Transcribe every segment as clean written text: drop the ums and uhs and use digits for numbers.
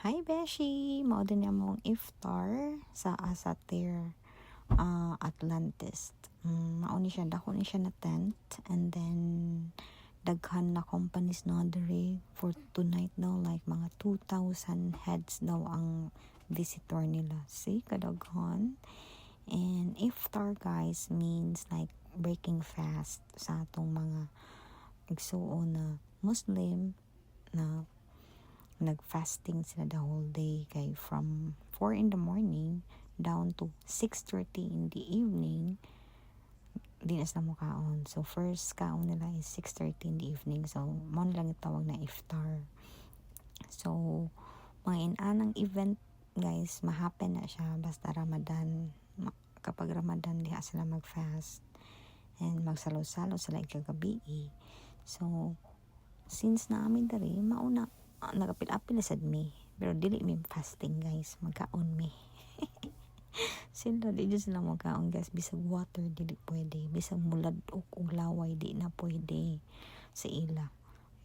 Hi Beshi! Mao din mong iftar sa Asatir Atlantis. Mauni siya, dako ni siya na tent, and then daghan na companies na dere for tonight daw, like mga 2,000 heads daw ang visitor nila. See, kadaghan. And iftar guys means like breaking fast sa atong mga igsuon na Muslim na nag-fasting sila the whole day, kay from 4 in the morning down to 6:30 in the evening di na sila mo kaon. So first kaon nila is 6:30 in the evening, so mo lang itawag na iftar. So mga inanang event guys, ma-happen na siya basta Ramadan. Kapag Ramadan diha sila mag-fast and magsalo-salo sila ikagabi. So since naamin diri mauna nagapil-apil na sad mi, pero dili mi fasting guys, magkaon mi. Sila di dyan sila magkaon guys, bisag water dili pwede, bisag mulad og laway di na pwede sa ila.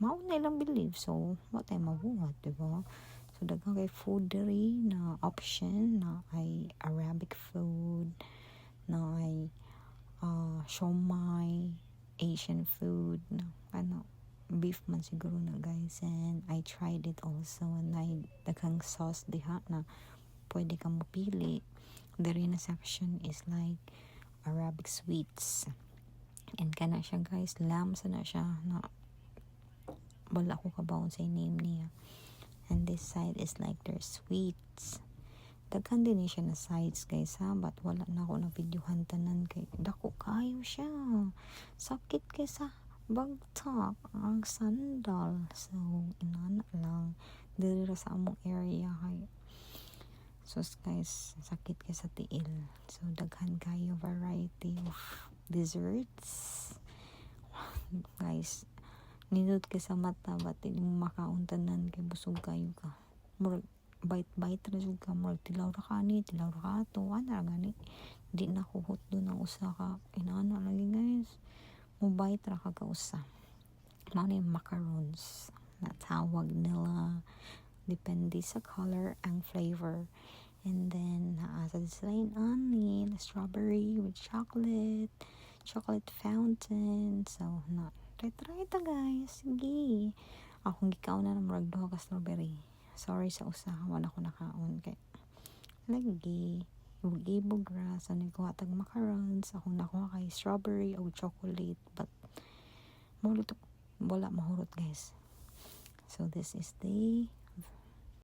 Mauna ilang believe, so what tayo mabuhat, diba? So daghang kay food diri na option, na ay Arabic food, na ay siomai, Asian food, na ano, beef man siguro na guys. And I tried it also, and I daghang sauce diha na pwede kang mapili. The na section is like Arabic sweets, and kana siya guys, lamb sa na siya, na wala ko kabaon sa name niya. And this side is like their sweets. Daghan din siya na sides guys ha, but wala na ako na videohan tanan kay dako kayo siya, sakit kay sa bagtak ang sandal. So inana lang diri sa among area kay so guys, sakit kay sa tiil. So daghan kayo variety of desserts guys, nindot kay sa mata, but hindi mo makauntanan kay busog kayo ka. Murag bite na jud ka, murag tilaw ra ka ni, tilaw ra ka to, ana gani. Di na kuhot doon ang usa ka, inana lagi guys. Mubite ra ka usa. Mao ni macarons na tawag nila, depende sa color ang flavor. And then naasa sila ani strawberry with chocolate fountain. So na try ta guys, sige. Akong gikaon na murag duha ka strawberry. Sorry sa usa, wala ko nakaon kay lagi ibog ra sa nikuha tag macarons. Akong nakuha kay strawberry o chocolate, but wala mahurot guys. So this is the